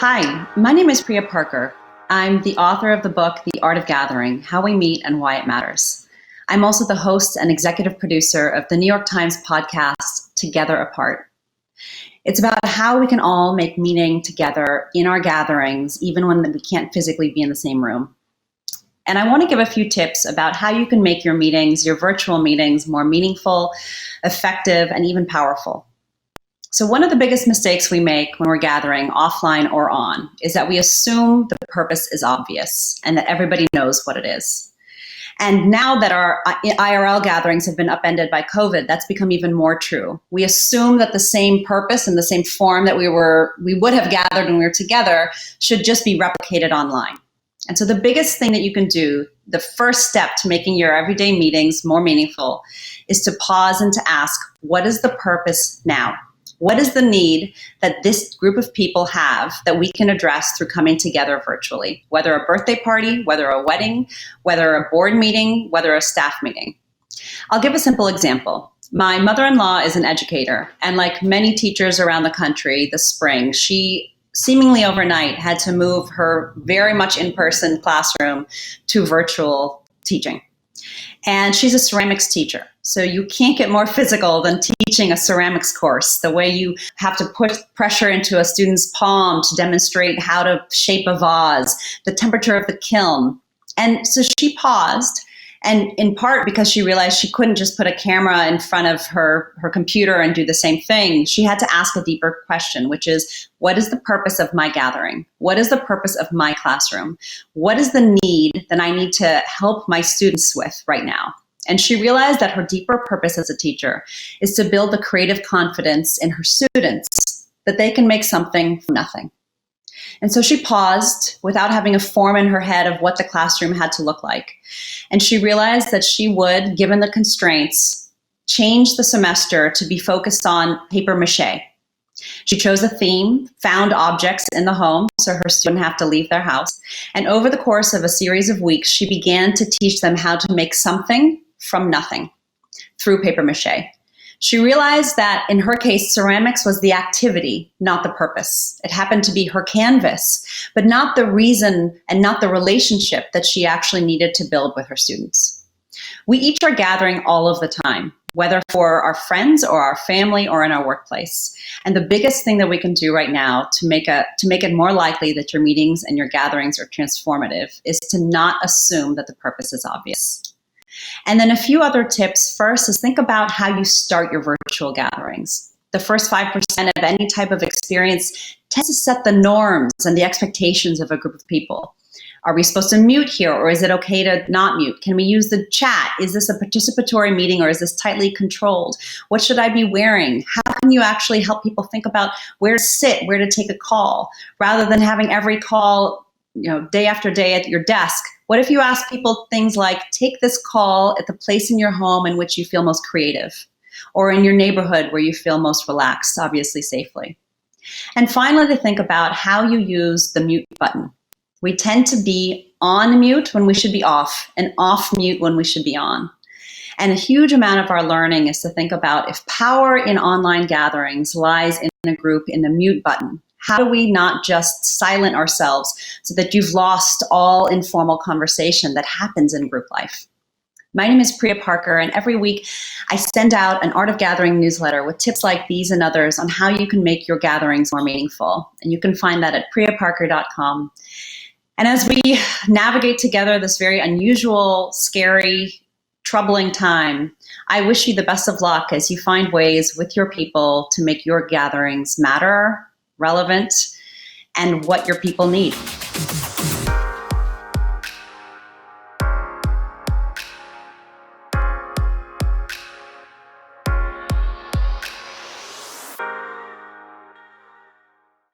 Hi, my name is Priya Parker. I'm the author of the book, The Art of Gathering, How We Meet and Why It Matters. I'm also the host and executive producer of the New York Times podcast, Together Apart. It's about how we can all make meaning together in our gatherings, even when we can't physically be in the same room. And I want to give a few tips about how you can make your meetings, your virtual meetings, more meaningful, effective, and even powerful. So one of the biggest mistakes we make when we're gathering offline or on is that we assume the purpose is obvious and that everybody knows what it is. And now that our IRL gatherings have been upended by COVID, that's become even more true. We assume that the same purpose and the same form that we would have gathered when we were together should just be replicated online. And so the biggest thing that you can do, the first step to making your everyday meetings more meaningful, is to pause and to ask, what is the purpose now? What is the need that this group of people have that we can address through coming together virtually, whether a birthday party, whether a wedding, whether a board meeting, whether a staff meeting? I'll give a simple example. My mother-in-law is an educator, and like many teachers around the country this spring, she seemingly overnight had to move her very much in-person classroom to virtual teaching. And she's a ceramics teacher. So you can't get more physical than teaching a ceramics course, the way you have to put pressure into a student's palm to demonstrate how to shape a vase, the temperature of the kiln. And so she paused, and in part because she realized she couldn't just put a camera in front of her computer and do the same thing. She had to ask a deeper question, which is, what is the purpose of my gathering? What is the purpose of my classroom? What is the need that I need to help my students with right now? And she realized that her deeper purpose as a teacher is to build the creative confidence in her students that they can make something from nothing. And so she paused without having a form in her head of what the classroom had to look like. And she realized that she would, given the constraints, change the semester to be focused on paper mache. She chose a theme, found objects in the home so her students wouldn't have to leave their house. And over the course of a series of weeks, she began to teach them how to make something from nothing through paper mache. She realized that in her case, ceramics was the activity, not the purpose. It happened to be her canvas, but not the reason and not the relationship that she actually needed to build with her students. We each are gathering all of the time, whether for our friends or our family or in our workplace. And the biggest thing that we can do right now to make it more likely that your meetings and your gatherings are transformative is to not assume that the purpose is obvious. And then a few other tips. First is think about how you start your virtual gatherings. The first 5% of any type of experience tends to set the norms and the expectations of a group of people. Are we supposed to mute here, or is it okay to not mute? Can we use the chat? Is this a participatory meeting, or is this tightly controlled? What should I be wearing? How can you actually help people think about where to sit, where to take a call, rather than having every call, day after day at your desk? What if you ask people things like, take this call at the place in your home in which you feel most creative, or in your neighborhood where you feel most relaxed, obviously safely. And finally, to think about how you use the mute button. We tend to be on mute when we should be off, and off mute when we should be on. And a huge amount of our learning is to think about if power in online gatherings lies in a group in the mute button. How do we not just silent ourselves so that you've lost all informal conversation that happens in group life? My name is Priya Parker, and every week I send out an Art of Gathering newsletter with tips like these and others on how you can make your gatherings more meaningful. And you can find that at priyaparker.com. And as we navigate together this very unusual, scary, troubling time, I wish you the best of luck as you find ways with your people to make your gatherings matter, relevant, and what your people need.